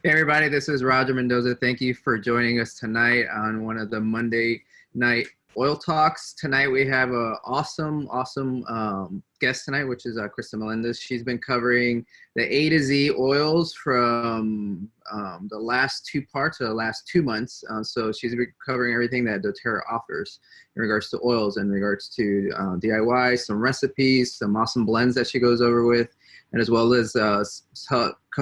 Hey everybody, this is Roger Mendoza. Thank you for joining us tonight on one of the Monday night oil talks. Tonight we have a awesome guest tonight, which is Krista Melendez. She's been covering the A to Z oils from the last two parts, or the last 2 months. So she's been covering everything that doTERRA offers in regards to oils, in regards to DIY, some recipes, some awesome blends that she goes over with, and as well as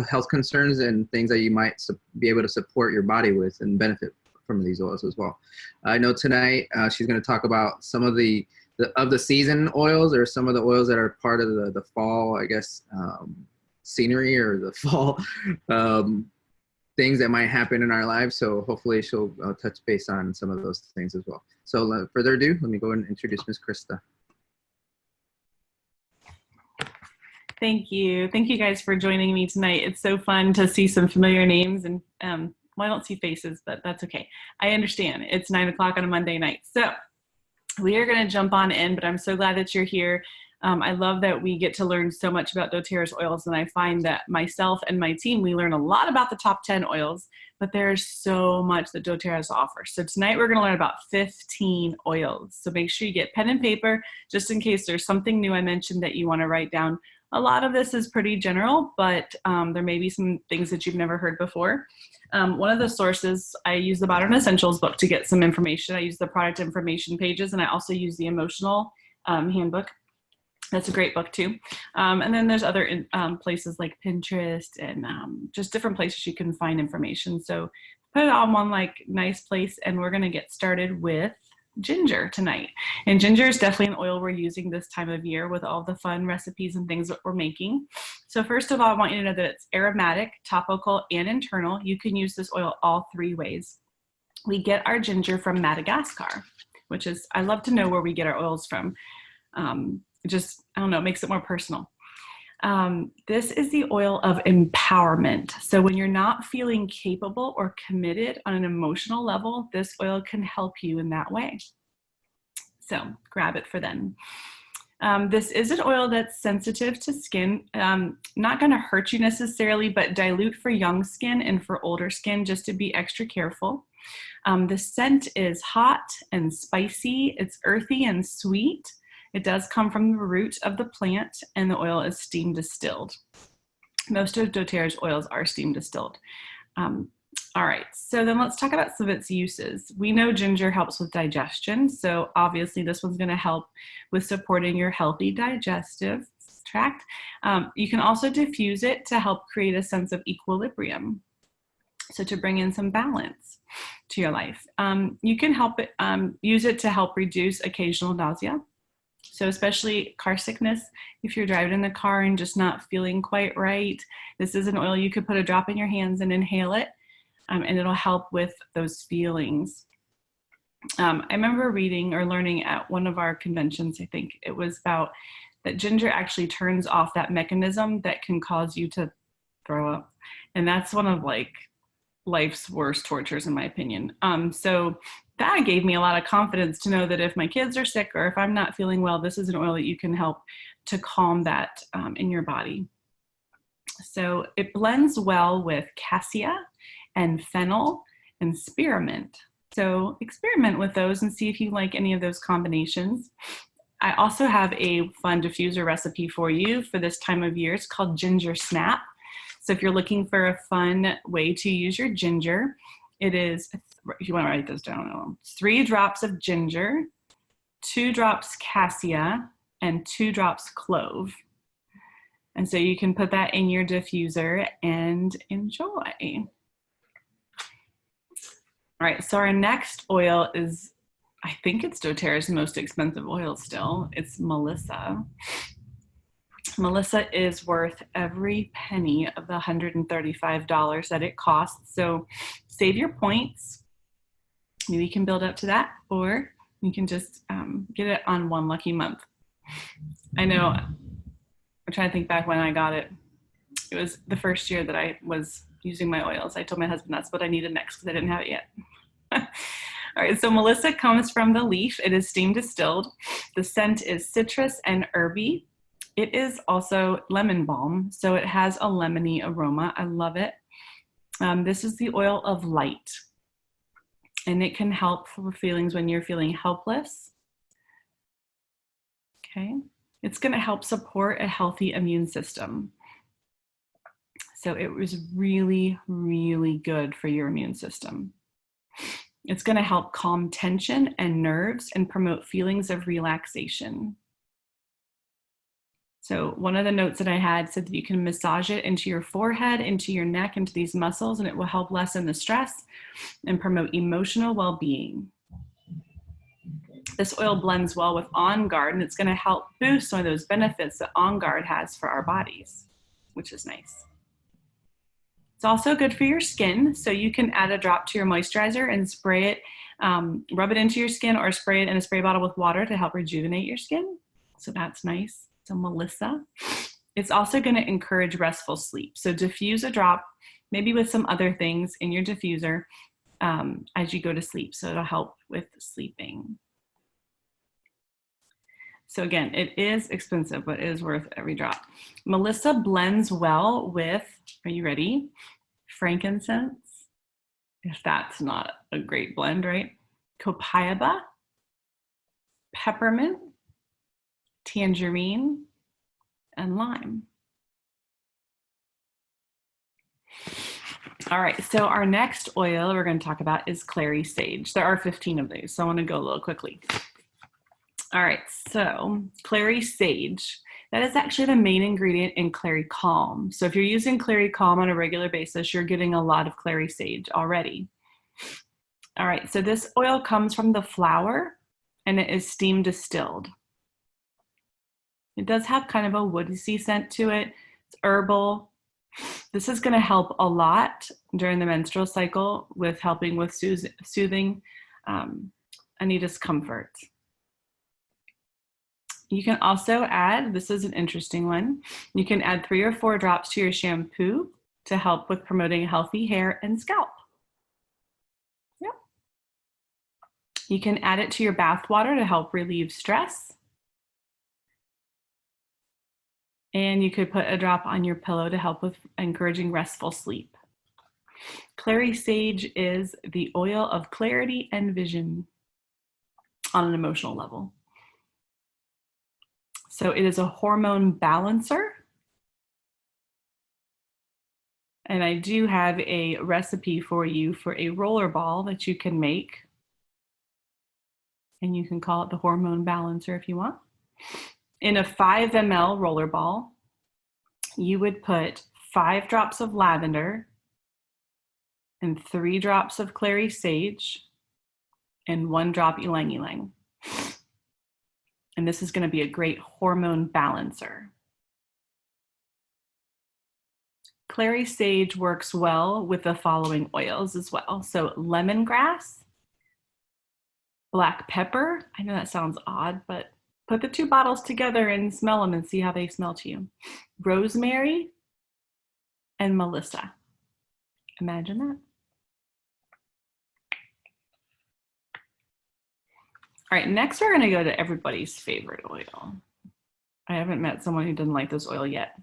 health concerns and things that you might be able to support your body with and benefit from these oils as well. I know tonight she's going to talk about some of the season oils, or some of the oils that are part of the fall, I guess, scenery, or the fall things that might happen in our lives. So hopefully she'll touch base on some of those things as well. So without further ado, let me go and introduce Ms. Krista. Thank you. Thank you guys for joining me tonight. It's so fun to see some familiar names, and well, I don't see faces, but that's okay. I understand. It's 9 o'clock on a Monday night. So we are going to jump on in, but I'm so glad that you're here. I love that we get to learn so much about doTERRA's oils, and I find that myself and my team, we learn a lot about the top 10 oils, but there's so much that doTERRA has to offer. So tonight we're going to learn about 15 oils. So make sure you get pen and paper, just in case there's something new I mentioned that you want to write down. A lot of this is pretty general, but there may be some things that you've never heard before. One of the sources, I use the Modern Essentials book to get some information. I use the product information pages, and I also use the emotional handbook. That's a great book too. And then there's other places like Pinterest and just different places you can find information. So put it all in one nice place, and we're gonna get started with ginger tonight. And ginger is definitely an oil we're using this time of year with all the fun recipes and things that we're making. So first of all, I want you to know that it's aromatic, topical, and internal. You can use this oil all 3 ways. We get our ginger from Madagascar, which is, I love to know where we get our oils from. Just, I don't know, it makes it more personal. This is the oil of empowerment. So when you're not feeling capable or committed on an emotional level, this oil can help you in that way. So grab it for then. This is an oil that's sensitive to skin, not going to hurt you necessarily, but dilute for young skin and for older skin, just to be extra careful. The scent is hot and spicy. It's earthy and sweet. It does come from the root of the plant, and the oil is steam distilled. Most of doTERRA's oils are steam distilled. All right, so then let's talk about some of its uses. We know ginger helps with digestion, so obviously this one's going to help with supporting your healthy digestive tract. You can also diffuse it to help create a sense of equilibrium, so to bring in some balance to your life. You can help it, use it to help reduce occasional nausea. So especially car sickness, if you're driving in the car and just not feeling quite right, this is an oil you could put a drop in your hands and inhale it, and it'll help with those feelings. I remember reading or learning at one of our conventions, I think it was about that ginger actually turns off that mechanism that can cause you to throw up. And that's one of life's worst tortures, in my opinion. So that gave me a lot of confidence to know that if my kids are sick or if I'm not feeling well, this is an oil that you can help to calm that in your body. So it blends well with cassia and fennel and spearmint. So experiment with those and see if you like any of those combinations. I also have a fun diffuser recipe for you for this time of year. It's called Ginger Snap. So if you're looking for a fun way to use your ginger, it is, if you want to write this down, 3 drops of ginger, 2 drops cassia, and 2 drops clove. And so you can put that in your diffuser and enjoy. All right, so our next oil is, I think it's doTERRA's most expensive oil still. It's Melissa. Melissa is worth every penny of the $135 that it costs. So save your points. Maybe you can build up to that, or you can just get it on one lucky month. I know, I'm trying to think back when I got it. It was the first year that I was using my oils. I told my husband that's what I needed next because I didn't have it yet. All right, so Melissa comes from the leaf. It is steam distilled. The scent is citrus and herby. It is also lemon balm, so it has a lemony aroma. I love it. This is the oil of light, and it can help for feelings when you're feeling helpless. Okay, it's going to help support a healthy immune system. So it was really, really good for your immune system. It's going to help calm tension and nerves and promote feelings of relaxation. So one of the notes that I had said that you can massage it into your forehead, into your neck, into these muscles, and it will help lessen the stress and promote emotional well-being. This oil blends well with On Guard, and it's going to help boost some of those benefits that On Guard has for our bodies, which is nice. It's also good for your skin, so you can add a drop to your moisturizer and spray it, rub it into your skin, or spray it in a spray bottle with water to help rejuvenate your skin. So that's nice. So Melissa. It's also going to encourage restful sleep. So diffuse a drop, maybe with some other things in your diffuser as you go to sleep. So it'll help with sleeping. So again, it is expensive, but it is worth every drop. Melissa blends well with, are you ready? Frankincense, if that's not a great blend, right? Copaiba, peppermint, tangerine, and lime. All right, so our next oil we're going to talk about is clary sage. There are 15 of these, so I want to go a little quickly. All right, so clary sage, that is actually the main ingredient in clary calm. So if you're using clary calm on a regular basis, you're getting a lot of clary sage already. All right, so this oil comes from the flower and it is steam distilled. It does have kind of a woody scent to it. It's herbal. This is going to help a lot during the menstrual cycle with helping with soothing any discomfort. You can also add, this is an interesting one, you can add 3 or 4 drops to your shampoo to help with promoting healthy hair and scalp. Yep. You can add it to your bath water to help relieve stress. And you could put a drop on your pillow to help with encouraging restful sleep. Clary sage is the oil of clarity and vision on an emotional level. So it is a hormone balancer. And I do have a recipe for you for a roller ball that you can make. And you can call it the hormone balancer if you want. In a 5 ml roller ball, you would put 5 drops of lavender and 3 drops of clary sage and 1 drop ylang ylang. And this is going to be a great hormone balancer. Clary sage works well with the following oils as well. So lemongrass, black pepper. I know that sounds odd, but put the 2 bottles together and smell them and see how they smell to you. Rosemary and Melissa. Imagine that. All right, next we're gonna go to everybody's favorite oil. I haven't met someone who doesn't like this oil yet.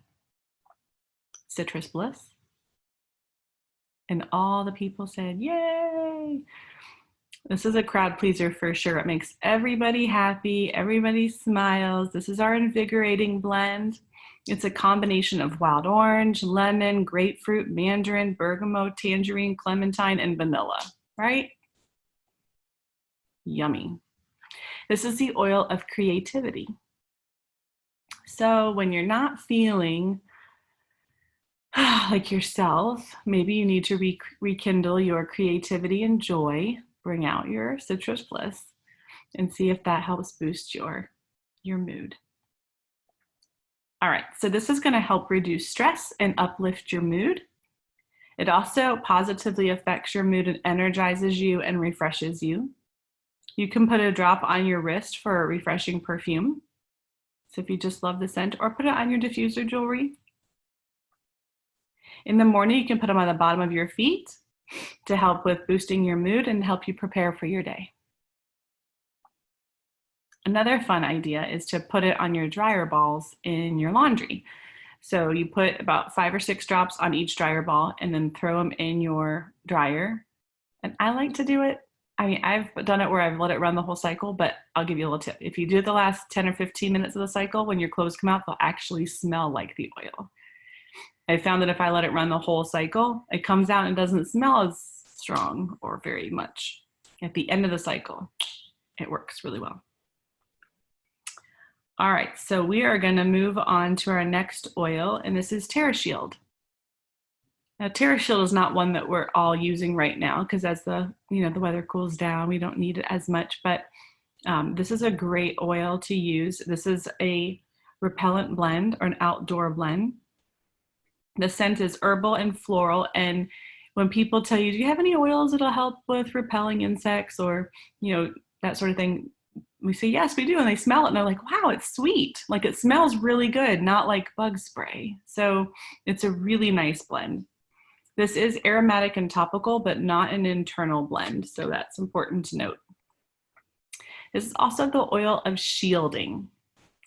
Citrus Bliss. And all the people said, yay! This is a crowd pleaser for sure. It makes everybody happy, everybody smiles. This is our invigorating blend. It's a combination of wild orange, lemon, grapefruit, mandarin, bergamot, tangerine, clementine, and vanilla, right? Yummy. This is the oil of creativity. So when you're not feeling like yourself, maybe you need to rekindle your creativity and joy, bring out your Citrus Bliss, and see if that helps boost your mood. All right, so this is going to help reduce stress and uplift your mood. It also positively affects your mood and energizes you and refreshes you. You can put a drop on your wrist for a refreshing perfume. So if you just love the scent, or put it on your diffuser jewelry. In the morning, you can put them on the bottom of your feet to help with boosting your mood and help you prepare for your day. Another fun idea is to put it on your dryer balls in your laundry. So you put about 5 or 6 drops on each dryer ball and then throw them in your dryer. And I like to do it. I mean, I've done it where I've let it run the whole cycle, but I'll give you a little tip. If you do the last 10 or 15 minutes of the cycle, when your clothes come out, they'll actually smell like the oil. I found that if I let it run the whole cycle, it comes out and doesn't smell as strong or very much. At the end of the cycle, it works really well. All right, so we are going to move on to our next oil, and this is TerraShield. Now, TerraShield is not one that we're all using right now because as the weather cools down, we don't need it as much. But this is a great oil to use. This is a repellent blend or an outdoor blend. The scent is herbal and floral, and when people tell you, do you have any oils that'll help with repelling insects or that sort of thing, we say, yes, we do. And they smell it and they're like, wow, it's sweet. Like it smells really good, not like bug spray. So it's a really nice blend. This is aromatic and topical, but not an internal blend. So that's important to note. This is also the oil of shielding.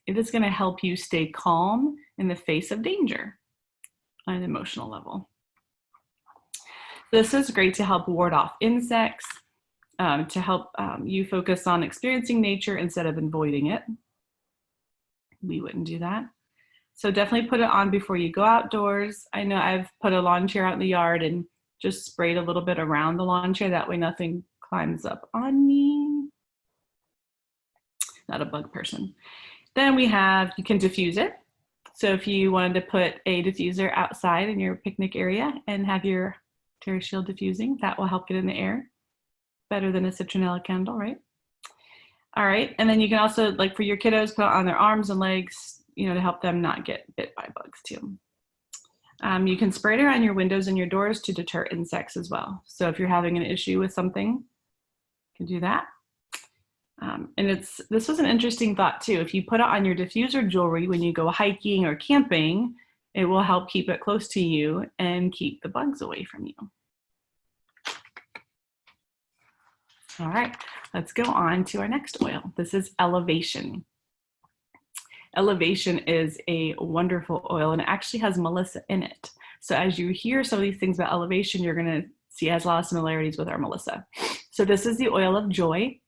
It is going to help you stay calm in the face of danger on an emotional level. This is great to help ward off insects, to help you focus on experiencing nature instead of avoiding it. We wouldn't do that. So definitely put it on before you go outdoors. I know I've put a lawn chair out in the yard and just sprayed a little bit around the lawn chair. That way nothing climbs up on me. Not a bug person. Then you can diffuse it. So if you wanted to put a diffuser outside in your picnic area and have your TerraShield diffusing, that will help get in the air. Better than a citronella candle, right? All right, and then you can also, like for your kiddos, put it on their arms and legs, to help them not get bit by bugs too. You can spray it around your windows and your doors to deter insects as well. So if you're having an issue with something, you can do that. And this was an interesting thought too. If you put it on your diffuser jewelry when you go hiking or camping, it will help keep it close to you and keep the bugs away from you. All right, let's go on to our next oil. This is Elevation. Elevation is a wonderful oil and it actually has Melissa in it. So as you hear some of these things about Elevation, you're gonna see it has a lot of similarities with our Melissa. So this is the oil of joy.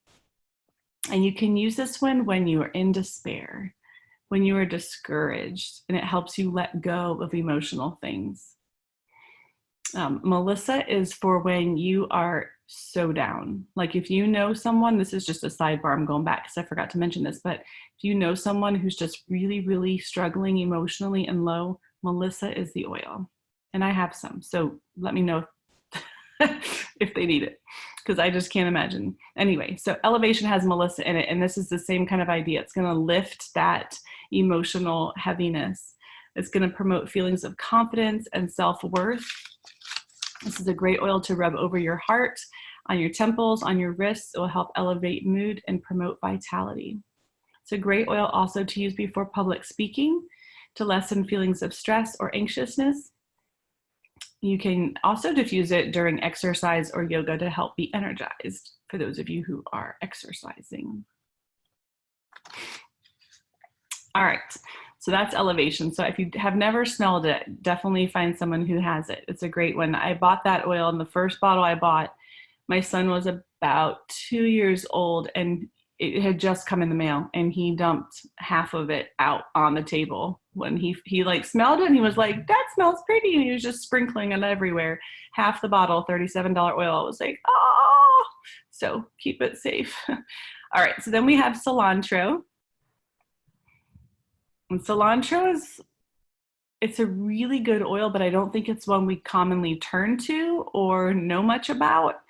And you can use this one when you are in despair, when you are discouraged, and it helps you let go of emotional things. Melissa is for when you are so down. Like if you know someone, this is just a sidebar, I'm going back because I forgot to mention this, but if you know someone who's just really, really struggling emotionally and low, Melissa is the oil. And I have some, so let me know if they need it, because I just can't imagine. Anyway, so Elevation has Melissa in it, and this is the same kind of idea. It's going to lift that emotional heaviness. It's going to promote feelings of confidence and self-worth. This is a great oil to rub over your heart, on your temples, on your wrists. It will help elevate mood and promote vitality. It's a great oil also to use before public speaking to lessen feelings of stress or anxiousness. You can also diffuse it during exercise or yoga to help be energized for those of you who are exercising. All right, so that's Elevation. So if you have never smelled it, definitely find someone who has it. It's a great one. I bought that oil, and the first bottle I bought, my son was about 2 years old, and it had just come in the mail, and he dumped half of it out on the table when he like smelled it, and he was like, that smells pretty, and he was just sprinkling it everywhere. Half the bottle, $37 oil. I was like, oh, so keep it safe. All right, so then we have cilantro. And cilantro it's a really good oil, but I don't think it's one we commonly turn to or know much about.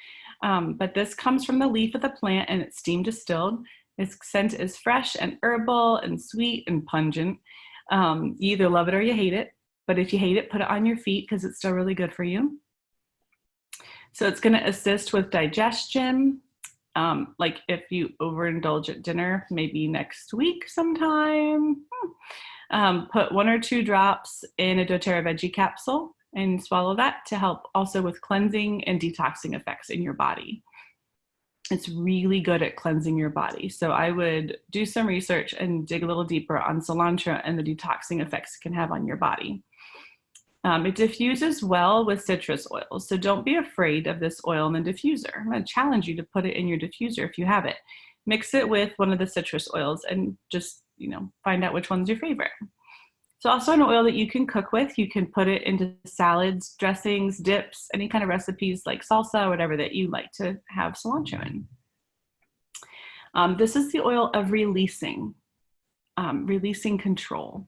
But this comes from the leaf of the plant, and it's steam distilled. Its scent is fresh and herbal and sweet and pungent. You either love it or you hate it. But if you hate it, put it on your feet because it's still really good for you. So it's going to assist with digestion. Like if you overindulge at dinner, maybe next week sometime. Put 1 or 2 drops in a doTERRA veggie capsule and swallow that to help also with cleansing and detoxing effects in your body. It's really good at cleansing your body. So I would do some research and dig a little deeper on cilantro and the detoxing effects it can have on your body. It diffuses well with citrus oils. So don't be afraid of this oil in the diffuser. I'm going to challenge you to put it in your diffuser if you have it. Mix it with one of the citrus oils and just, find out which one's your favorite. It's also an oil that you can cook with. You can put it into salads, dressings, dips, any kind of recipes like salsa or whatever that you like to have cilantro in. This is the oil of releasing control.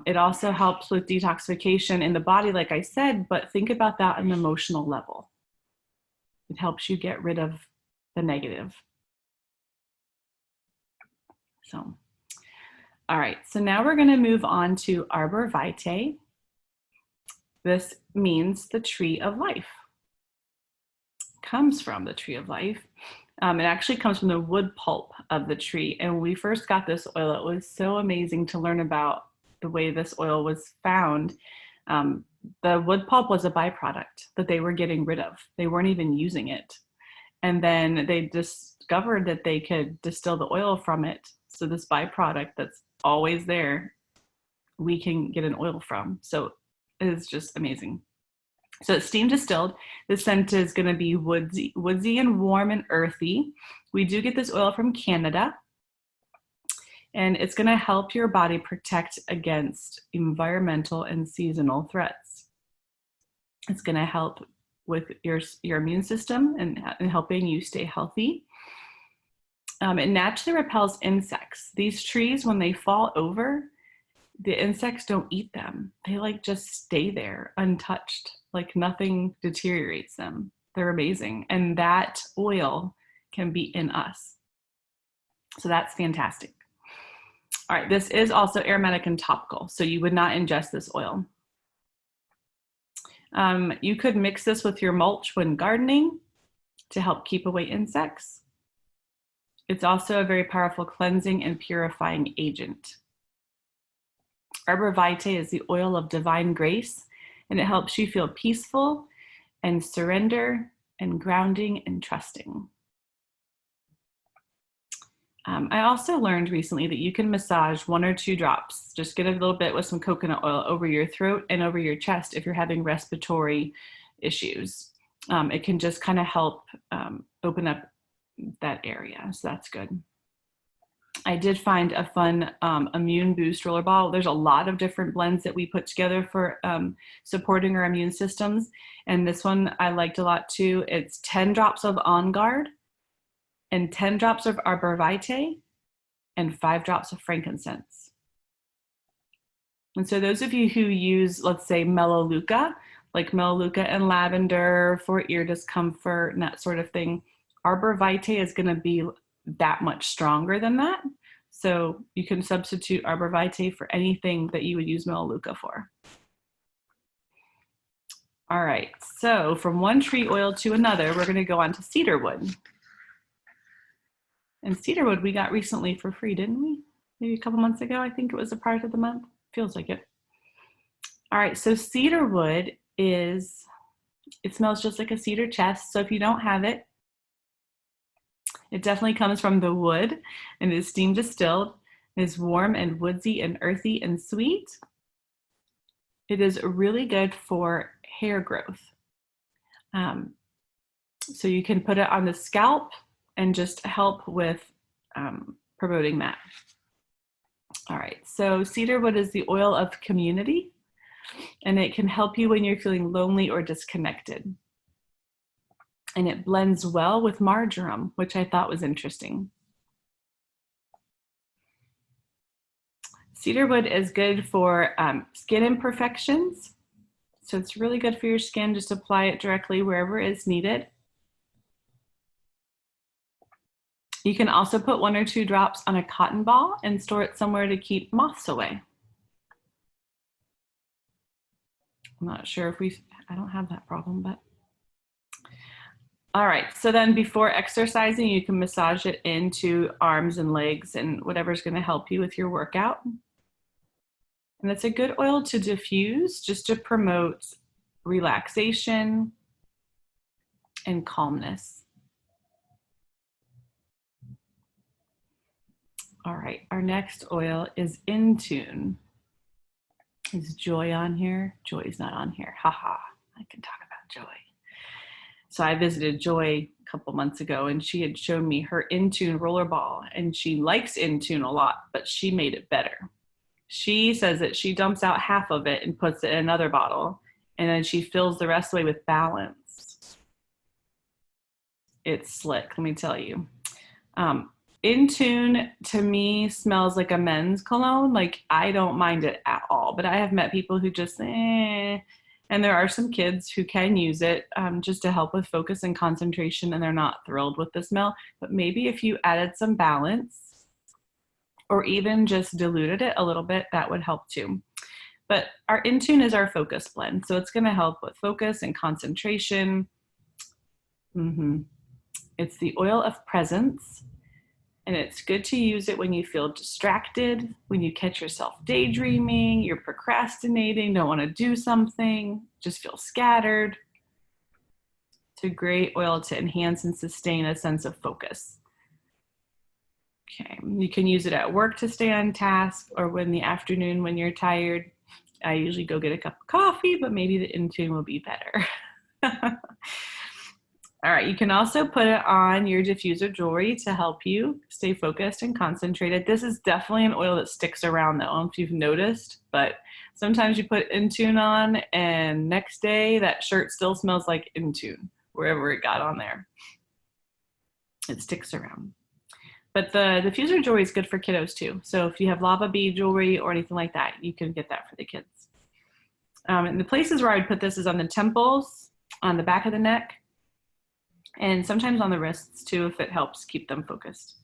It also helps with detoxification in the body, like I said, but think about that on an emotional level. It helps you get rid of the negative. So, all right, so now we're going to move on to Arbor Vitae. This means the tree of life. Comes from the tree of life. It actually comes from the wood pulp of the tree. And when we first got this oil, it was so amazing to learn about the way this oil was found. The wood pulp was a byproduct that they were getting rid of. They weren't even using it. And then they discovered that they could distill the oil from it. So this byproduct that's always there, we can get an oil from. So it is just amazing. So it's steam distilled. The scent is going to be woodsy and warm and earthy. We do get this oil from Canada. And it's going to help your body protect against environmental and seasonal threats. It's going to help with your immune system and helping you stay healthy. It naturally repels insects. These trees, when they fall over, the insects don't eat them. They just stay there untouched, like nothing deteriorates them. They're amazing. And that oil can be in us. So that's fantastic. All right, this is also aromatic and topical, so you would not ingest this oil. You could mix this with your mulch when gardening to help keep away insects. It's also a very powerful cleansing and purifying agent. Arbor Vitae is the oil of divine grace, and it helps you feel peaceful and surrender and grounding and trusting. I also learned recently that you can massage 1 or 2 drops. Just get a little bit with some coconut oil over your throat and over your chest if you're having respiratory issues. It can just kind of help open up that area, so that's good. I did find a fun immune boost roller ball. There's a lot of different blends that we put together for supporting our immune systems. And this one I liked a lot too. It's 10 drops of On Guard and 10 drops of Arbor Vitae and 5 drops of frankincense. And so those of you who use, let's say, Melaleuca, like Melaleuca and lavender for ear discomfort and that sort of thing, Arbor Vitae is going to be that much stronger than that. So you can substitute Arbor Vitae for anything that you would use Melaleuca for. All right, so from one tree oil to another, we're going to go on to cedarwood. And cedarwood we got recently for free, didn't we? Maybe a couple months ago. I think it was a part of the month. Feels like it. All right, so cedarwood it smells just like a cedar chest. So if you don't have it, it definitely comes from the wood and is steam distilled. It is warm and woodsy and earthy and sweet. It is really good for hair growth. So you can put it on the scalp and just help with promoting that. All right, so cedarwood is the oil of community, and it can help you when you're feeling lonely or disconnected. And it blends well with marjoram, which I thought was interesting. Cedarwood is good for skin imperfections. So it's really good for your skin. Just apply it directly wherever it's needed. You can also put 1 or 2 drops on a cotton ball and store it somewhere to keep moths away. I'm not sure if I don't have that problem, but. All right, so then before exercising, you can massage it into arms and legs and whatever's gonna help you with your workout. And it's a good oil to diffuse just to promote relaxation and calmness. All right, our next oil is In Tune. Is Joy on here? Joy's not on here. Haha, I can talk about Joy. So I visited Joy a couple months ago, and she had shown me her In Tune rollerball, and she likes In Tune a lot, but she made it better. She says that she dumps out half of it and puts it in another bottle, and then she fills the rest of the way with Balance. It's slick, let me tell you. In Tune to me smells like a men's cologne. Like, I don't mind it at all, but I have met people who just and there are some kids who can use it just to help with focus and concentration, and they're not thrilled with the smell. But maybe if you added some Balance or even just diluted it a little bit, that would help too. But our In Tune is our focus blend, so it's going to help with focus and concentration. It's the oil of presence, and it's good to use it when you feel distracted, when you catch yourself daydreaming, you're procrastinating, don't want to do something, just feel scattered. It's a great oil to enhance and sustain a sense of focus. Okay, you can use it at work to stay on task, or in the afternoon when you're tired. I usually go get a cup of coffee, but maybe the In Tune will be better. All right, you can also put it on your diffuser jewelry to help you stay focused and concentrated. This is definitely an oil that sticks around though. I don't know if you've noticed, but sometimes you put In Tune on and next day that shirt still smells like In Tune, wherever it got on there. It sticks around. But the diffuser jewelry is good for kiddos too. So if you have lava bead jewelry or anything like that, you can get that for the kids. And the places where I would put this is on the temples, on the back of the neck, and sometimes on the wrists too, if it helps keep them focused.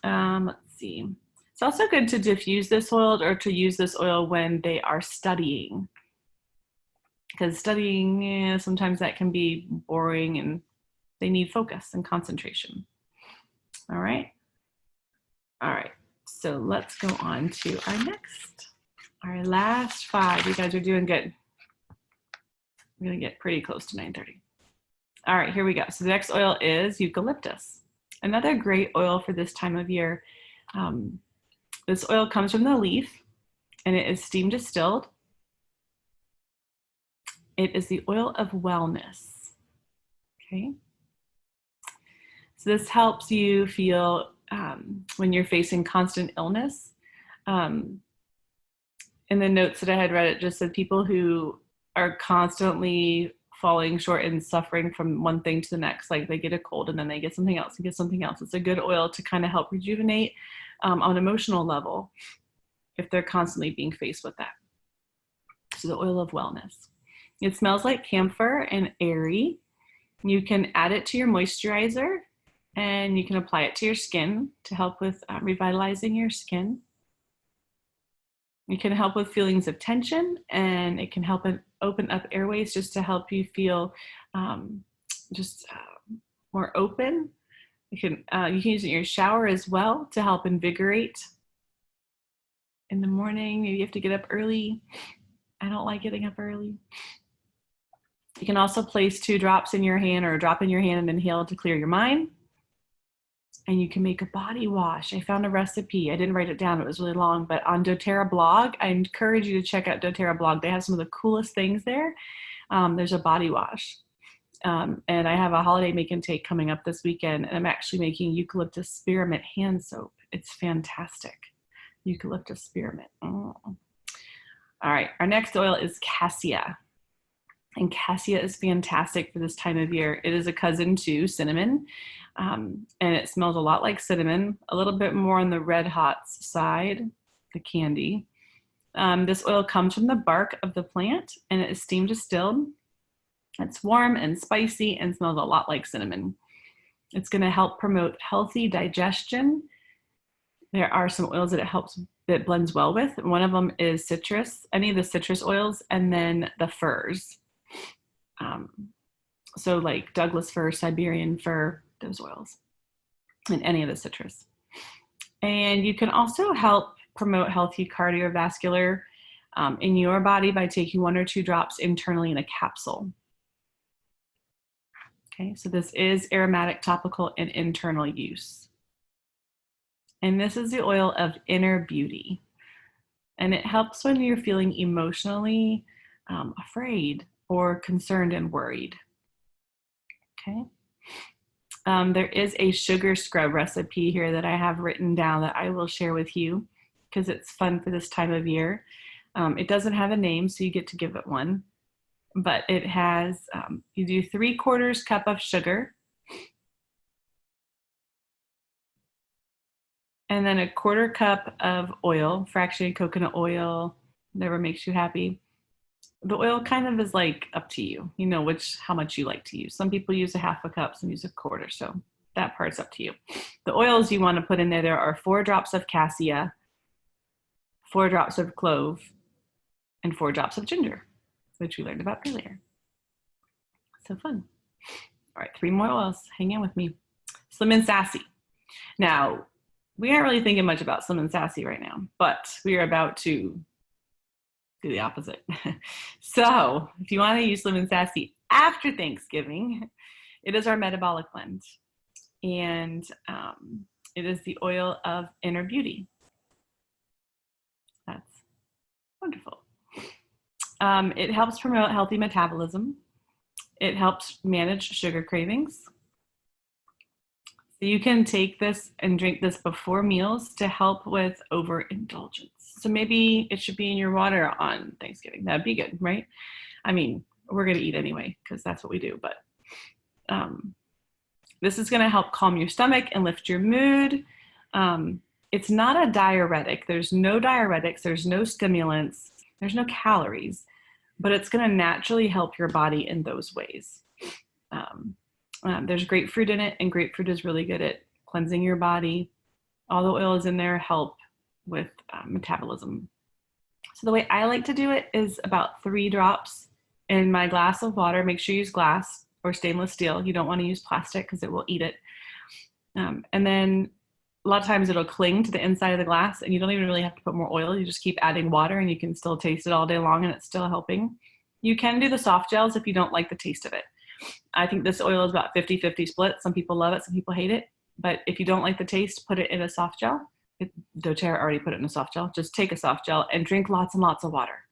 Let's see. It's also good to diffuse this oil or to use this oil when they are studying, because studying, sometimes that can be boring and they need focus and concentration. All right. All right. So let's go on to our last 5. You guys are doing good. I'm going to get pretty close to 9:30. All right, here we go. So the next oil is eucalyptus. Another great oil for this time of year. This oil comes from the leaf, and it is steam distilled. It is the oil of wellness. Okay. So this helps you feel when you're facing constant illness. In the notes that I had read, it just said people who are constantly falling short and suffering from one thing to the next, like they get a cold and then they get something else and get something else. It's a good oil to kind of help rejuvenate on an emotional level if they're constantly being faced with that. So the oil of wellness. It smells like camphor and airy. You can add it to your moisturizer, and you can apply it to your skin to help with revitalizing your skin. It can help with feelings of tension, and it can help open up airways just to help you feel more open. You can use it in your shower as well to help invigorate. In the morning, maybe you have to get up early. I don't like getting up early. You can also place 2 drops in your hand or a drop in your hand and inhale to clear your mind. And you can make a body wash. I found a recipe. I didn't write it down. It was really long, but on doTERRA blog, I encourage you to check out doTERRA blog. They have some of the coolest things there. There's a body wash. And I have a holiday make and take coming up this weekend, and I'm actually making eucalyptus spearmint hand soap. It's fantastic. Eucalyptus spearmint. Oh. All right, our next oil is cassia. And cassia is fantastic for this time of year. It is a cousin to cinnamon, and it smells a lot like cinnamon, a little bit more on the red hots side, the candy. This oil comes from the bark of the plant, and it is steam distilled. It's warm and spicy and smells a lot like cinnamon. It's going to help promote healthy digestion. There are some oils that it blends well with. One of them is citrus, any of the citrus oils, and then the firs. So like Douglas fir, Siberian fir, those oils, and any of the citrus. And you can also help promote healthy cardiovascular in your body by taking 1 or 2 drops internally in a capsule. Okay, so this is aromatic, topical, and internal use. And this is the oil of inner beauty. And it helps when you're feeling emotionally afraid or concerned and worried. Okay. There is a sugar scrub recipe here that I have written down that I will share with you because it's fun for this time of year. It doesn't have a name, so you get to give it one. But it has, you do 3/4 cup of sugar, and then 1/4 cup of oil, fractionated coconut oil, whatever makes you happy. The oil kind of is like up to you, you know, how much you like to use. Some people use 1/2 cup, some use 1/4, so that part's up to you. The oils you want to put in there are 4 drops of cassia, 4 drops of clove, and 4 drops of ginger, which we learned about earlier. So fun. All right, 3 more oils. Hang in with me. Slim and Sassy. Now, we aren't really thinking much about Slim and Sassy right now, but we are about to do the opposite. So if you want to use Slim and Sassy after Thanksgiving, it is our metabolic cleanse. And it is the oil of inner beauty. That's wonderful. It helps promote healthy metabolism. It helps manage sugar cravings. So you can take this and drink this before meals to help with overindulgence. So maybe it should be in your water on Thanksgiving. That'd be good, right? I mean, we're going to eat anyway because that's what we do. But this is going to help calm your stomach and lift your mood. It's not a diuretic. There's no diuretics. There's no stimulants. There's no calories. But it's going to naturally help your body in those ways. There's grapefruit in it, and grapefruit is really good at cleansing your body. All the oils in there help with metabolism. So the way I like to do it is about 3 drops in my glass of water. Make sure you use glass or stainless steel. You don't want to use plastic because it will eat it. And then a lot of times it'll cling to the inside of the glass, and you don't even really have to put more oil. You just keep adding water, and you can still taste it all day long, and it's still helping. You can do the soft gels if you don't like the taste of it. I think this oil is about 50-50 split. Some people love it, some people hate it. But if you don't like the taste, put it in a soft gel. doTERRA already put it in a soft gel. Just take a soft gel and drink lots and lots of water.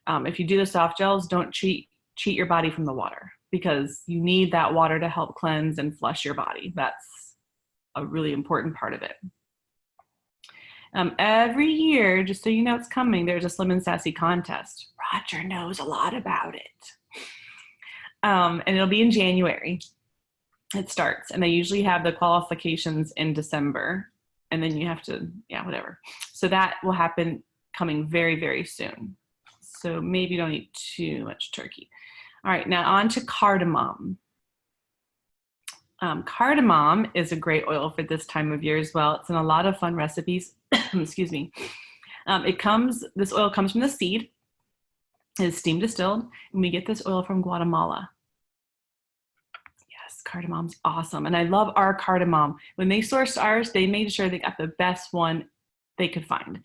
If you do the soft gels, don't cheat your body from the water, because you need that water to help cleanse and flush your body. That's a really important part of it. Every year, just so you know it's coming, there's a Slim and Sassy contest. Roger knows a lot about it. And it'll be in January. It starts, and they usually have the qualifications in December, and then you have to, whatever. So that will happen coming very, very soon. So maybe you don't eat too much turkey. All right, now on to cardamom. Cardamom is a great oil for this time of year as well. It's in a lot of fun recipes. Excuse me. This oil comes from the seed. It's steam distilled, and we get this oil from Guatemala. Yes, cardamom's awesome. And I love our cardamom. When they sourced ours, they made sure they got the best one they could find.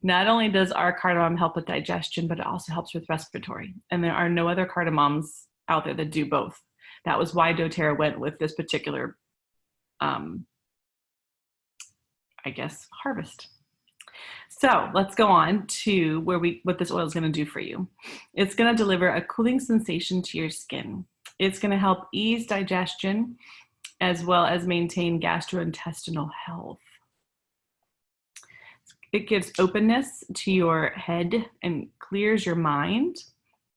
Not only does our cardamom help with digestion, but it also helps with respiratory. And there are no other cardamoms out there that do both. That was why doTERRA went with this particular, harvest. So let's go on to what this oil is going to do for you. It's going to deliver a cooling sensation to your skin. It's going to help ease digestion as well as maintain gastrointestinal health. It gives openness to your head and clears your mind.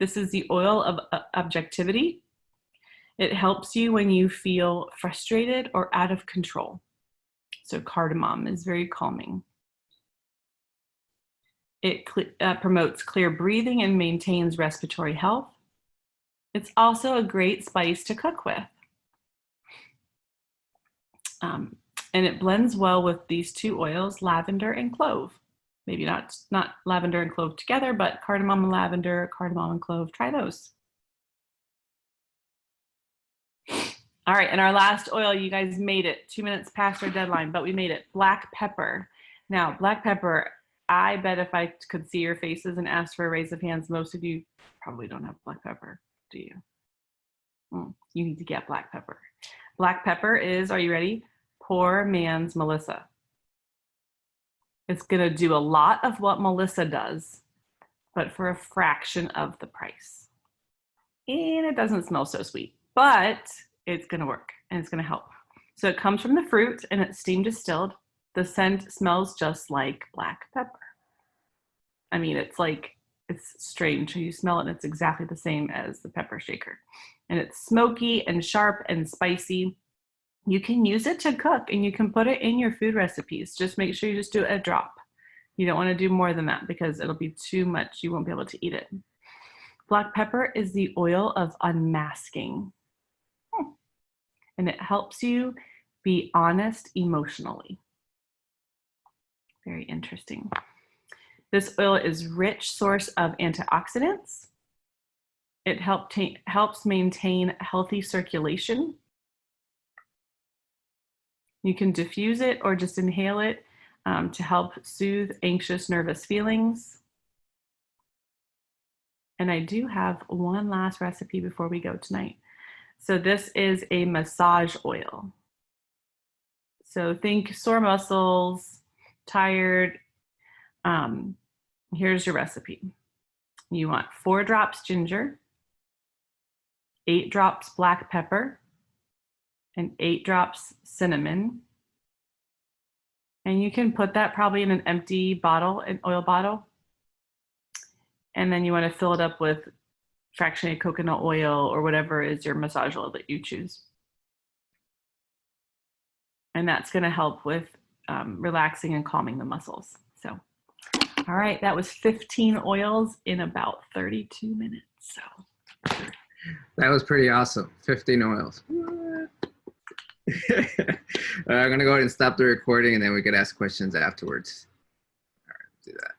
This is the oil of objectivity. It helps you when you feel frustrated or out of control. So cardamom is very calming. It promotes clear breathing and maintains respiratory health. It's also a great spice to cook with. And it blends well with these 2 oils, lavender and clove. Maybe not lavender and clove together, but cardamom and lavender, cardamom and clove, try those. All right, and our last oil, you guys made it. 2 minutes past our deadline, but we made it. Black pepper. Now, black pepper, I bet if I could see your faces and ask for a raise of hands, most of you probably don't have black pepper, do you? You need to get black pepper. Black pepper is, are you ready? Poor man's Melissa. It's going to do a lot of what Melissa does, but for a fraction of the price. And it doesn't smell so sweet, but it's going to work and it's going to help. So it comes from the fruit and it's steam distilled. The scent smells just like black pepper. I mean, it's strange. You smell it and it's exactly the same as the pepper shaker. And it's smoky and sharp and spicy. You can use it to cook and you can put it in your food recipes. Just make sure you just do a drop. You don't want to do more than that because it'll be too much. You won't be able to eat it. Black pepper is the oil of unmasking. And it helps you be honest emotionally. Very interesting. This oil is rich source of antioxidants. It helps maintain healthy circulation. You can diffuse it or just inhale it to help soothe anxious, nervous feelings. And I do have one last recipe before we go tonight. So this is a massage oil. So think sore muscles, tired. Here's your recipe. You want 4 drops ginger, 8 drops black pepper, and 8 drops cinnamon. And you can put that probably in an empty bottle, an oil bottle. And then you want to fill it up with fractionated coconut oil or whatever is your massage oil that you choose. And that's going to help with relaxing and calming the muscles. So, all right, that was 15 oils in about 32 minutes. So that was pretty awesome. 15 oils. I'm going to go ahead and stop the recording and then we could ask questions afterwards. All right, do that.